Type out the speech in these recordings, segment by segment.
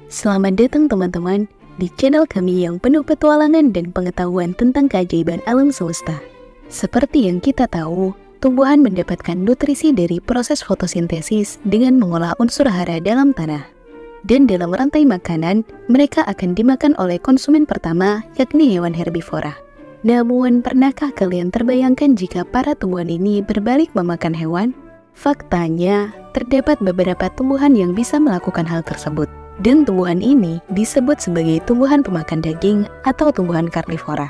Selamat datang teman-teman di channel kami yang penuh petualangan dan pengetahuan tentang keajaiban alam semesta. Seperti yang kita tahu, tumbuhan mendapatkan nutrisi dari proses fotosintesis dengan mengolah unsur hara dalam tanah. Dan dalam rantai makanan, mereka akan dimakan oleh konsumen pertama, yakni hewan herbivora. Namun, pernahkah kalian terbayangkan jika para tumbuhan ini berbalik memakan hewan? Faktanya, terdapat beberapa tumbuhan yang bisa melakukan hal tersebut. Dan tumbuhan ini disebut sebagai tumbuhan pemakan daging atau tumbuhan karnivora.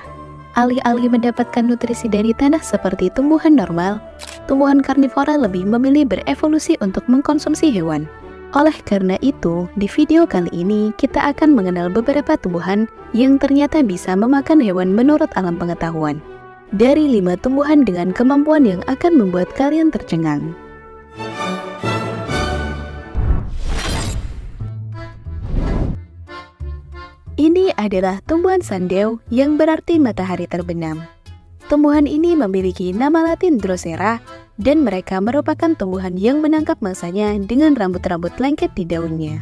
Alih-alih mendapatkan nutrisi dari tanah seperti tumbuhan normal, tumbuhan karnivora lebih memilih berevolusi untuk mengkonsumsi hewan. Oleh karena itu, di video kali ini kita akan mengenal beberapa tumbuhan yang ternyata bisa memakan hewan menurut alam pengetahuan. Dari 5 tumbuhan dengan kemampuan yang akan membuat kalian tercengang. Ini adalah tumbuhan sandeu yang berarti matahari terbenam. Tumbuhan ini memiliki nama latin Drosera dan mereka merupakan tumbuhan yang menangkap mangsanya dengan rambut-rambut lengket di daunnya.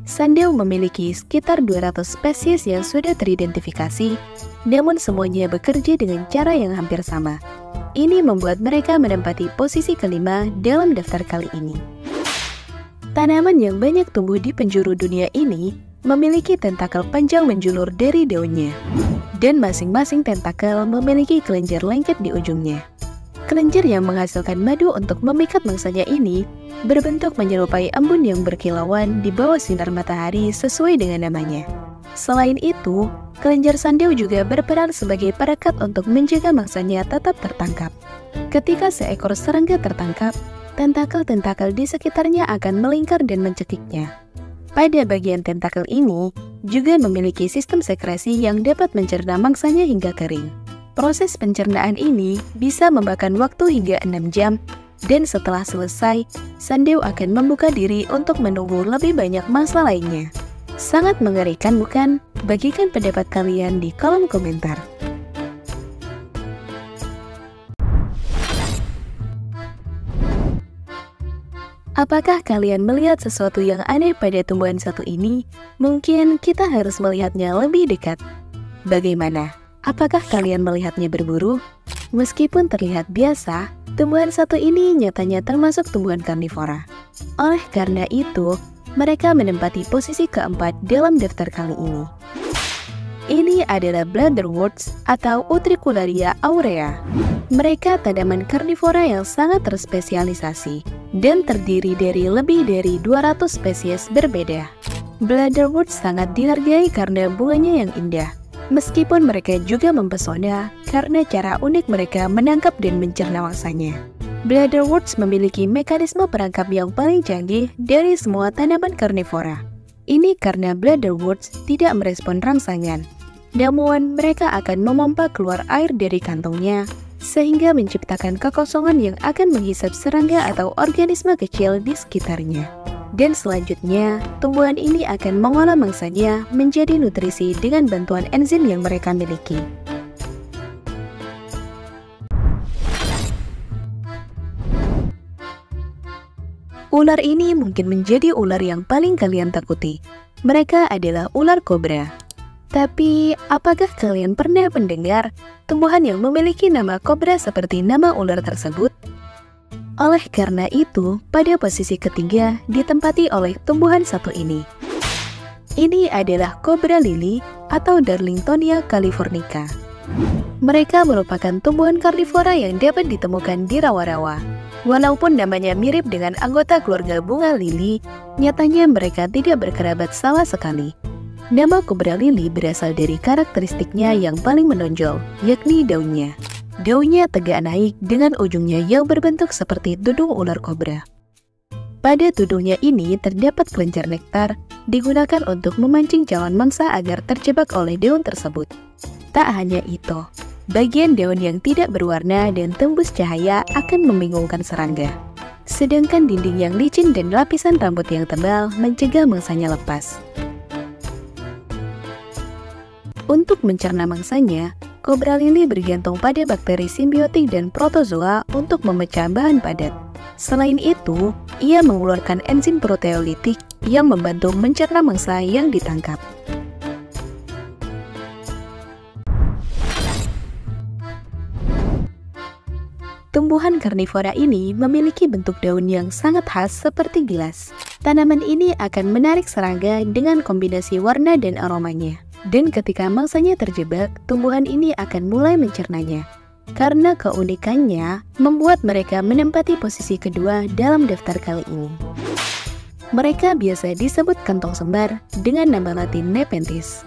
Sandeu memiliki sekitar 200 spesies yang sudah teridentifikasi, namun semuanya bekerja dengan cara yang hampir sama. Ini membuat mereka menempati posisi kelima dalam daftar kali ini. Tanaman yang banyak tumbuh di penjuru dunia ini memiliki tentakel panjang menjulur dari daunnya, dan masing-masing tentakel memiliki kelenjar lengket di ujungnya. Kelenjar yang menghasilkan madu untuk memikat mangsanya ini berbentuk menyerupai embun yang berkilauan di bawah sinar matahari sesuai dengan namanya. Selain itu, kelenjar sandeu juga berperan sebagai perekat untuk menjaga mangsanya tetap tertangkap. Ketika seekor serangga tertangkap, tentakel-tentakel di sekitarnya akan melingkar dan mencekiknya. Pada bagian tentakel ini juga memiliki sistem sekresi yang dapat mencerna mangsanya hingga kering. Proses pencernaan ini bisa memakan waktu hingga 6 jam, dan setelah selesai, sandeu akan membuka diri untuk menunggu lebih banyak mangsa lainnya. Sangat mengerikan bukan? Bagikan pendapat kalian di kolom komentar. Apakah kalian melihat sesuatu yang aneh pada tumbuhan satu ini? Mungkin kita harus melihatnya lebih dekat. Bagaimana? Apakah kalian melihatnya berburu? Meskipun terlihat biasa, tumbuhan satu ini nyatanya termasuk tumbuhan karnivora. Oleh karena itu, mereka menempati posisi keempat dalam daftar kali ini. Ini adalah bladderworts atau Utricularia aurea. Mereka tanaman karnivora yang sangat terspesialisasi dan terdiri dari lebih dari 200 spesies berbeda. Bladderworts sangat dihargai karena bunganya yang indah. Meskipun mereka juga mempesona karena cara unik mereka menangkap dan mencerna mangsanya. Bladderworts memiliki mekanisme perangkap yang paling canggih dari semua tanaman karnivora. Ini karena bladderworts tidak merespon rangsangan. Namun, mereka akan memompa keluar air dari kantongnya, sehingga menciptakan kekosongan yang akan menghisap serangga atau organisme kecil di sekitarnya. Dan selanjutnya, tumbuhan ini akan mengolah mangsanya menjadi nutrisi dengan bantuan enzim yang mereka miliki. Ular ini mungkin menjadi ular yang paling kalian takuti. Mereka adalah ular kobra. Tapi, apakah kalian pernah mendengar tumbuhan yang memiliki nama kobra seperti nama ular tersebut? Oleh karena itu, pada posisi ketiga ditempati oleh tumbuhan satu ini. Ini adalah kobra lili atau Darlingtonia californica. Mereka merupakan tumbuhan karnivora yang dapat ditemukan di rawa-rawa. Walaupun namanya mirip dengan anggota keluarga bunga lili, nyatanya mereka tidak berkerabat sama sekali. Nama kobra lili berasal dari karakteristiknya yang paling menonjol, yakni daunnya. Daunnya tegak naik dengan ujungnya yang berbentuk seperti tudung ular kobra. Pada tudungnya ini terdapat kelenjar nektar, digunakan untuk memancing calon mangsa agar terjebak oleh daun tersebut. Tak hanya itu, bagian daun yang tidak berwarna dan tembus cahaya akan membingungkan serangga. Sedangkan dinding yang licin dan lapisan rambut yang tebal mencegah mangsanya lepas. Untuk mencerna mangsanya, kobra lili bergantung pada bakteri simbiotik dan protozoa untuk memecah bahan padat. Selain itu, ia mengeluarkan enzim proteolitik yang membantu mencerna mangsa yang ditangkap. Tumbuhan karnivora ini memiliki bentuk daun yang sangat khas seperti gelas. Tanaman ini akan menarik serangga dengan kombinasi warna dan aromanya. Dan ketika mangsanya terjebak, tumbuhan ini akan mulai mencernanya. Karena keunikannya, membuat mereka menempati posisi kedua dalam daftar kali ini. Mereka biasa disebut kantong sembar dengan nama latin Nepenthes.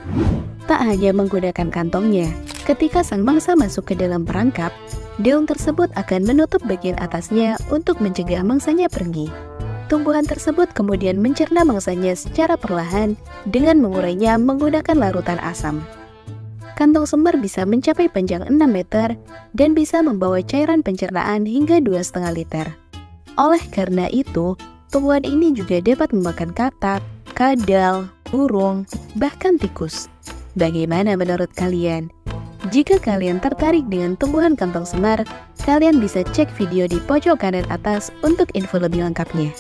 Tak hanya menggunakan kantongnya, ketika sang mangsa masuk ke dalam perangkap, daun tersebut akan menutup bagian atasnya untuk mencegah mangsanya pergi. Tumbuhan tersebut kemudian mencerna mangsanya secara perlahan dengan mengurainya menggunakan larutan asam. Kantong sembar bisa mencapai panjang 6 meter dan bisa membawa cairan pencernaan hingga 2,5 liter. Oleh karena itu, tumbuhan ini juga dapat memakan katak, kadal, burung, bahkan tikus. Bagaimana menurut kalian? Jika kalian tertarik dengan tumbuhan kantong semar, kalian bisa cek video di pojok kanan atas untuk info lebih lengkapnya.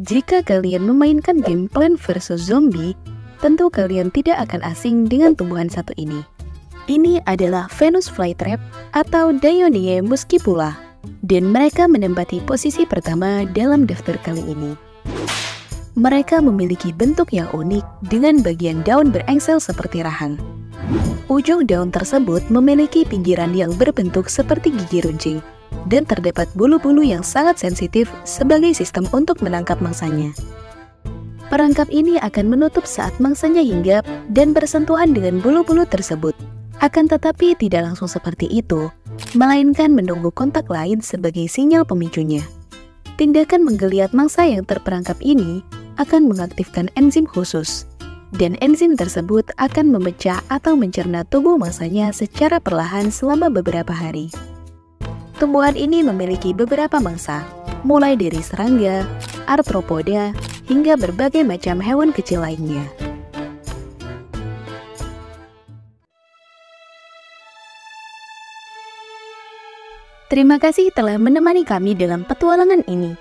Jika kalian memainkan game Plants vs Zombie, tentu kalian tidak akan asing dengan tumbuhan satu ini. Ini adalah Venus flytrap atau Dionaea muscipula. Dan mereka menempati posisi pertama dalam daftar kali ini. Mereka memiliki bentuk yang unik dengan bagian daun berengsel seperti rahang. Ujung daun tersebut memiliki pinggiran yang berbentuk seperti gigi runcing, dan terdapat bulu-bulu yang sangat sensitif sebagai sistem untuk menangkap mangsanya. Perangkap ini akan menutup saat mangsanya hinggap dan bersentuhan dengan bulu-bulu tersebut. Akan tetapi tidak langsung seperti itu, melainkan menunggu kontak lain sebagai sinyal pemicunya. Tindakan menggeliat mangsa yang terperangkap ini akan mengaktifkan enzim khusus, dan enzim tersebut akan memecah atau mencerna tubuh mangsanya secara perlahan selama beberapa hari. Tumbuhan ini memiliki beberapa mangsa, mulai dari serangga, arthropoda, hingga berbagai macam hewan kecil lainnya. Terima kasih telah menemani kami dalam petualangan ini.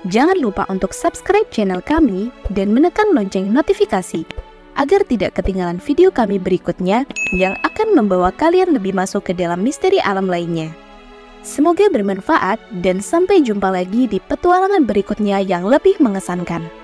Jangan lupa untuk subscribe channel kami dan menekan lonceng notifikasi agar tidak ketinggalan video kami berikutnya yang akan membawa kalian lebih masuk ke dalam misteri alam lainnya. Semoga bermanfaat dan sampai jumpa lagi di petualangan berikutnya yang lebih mengesankan.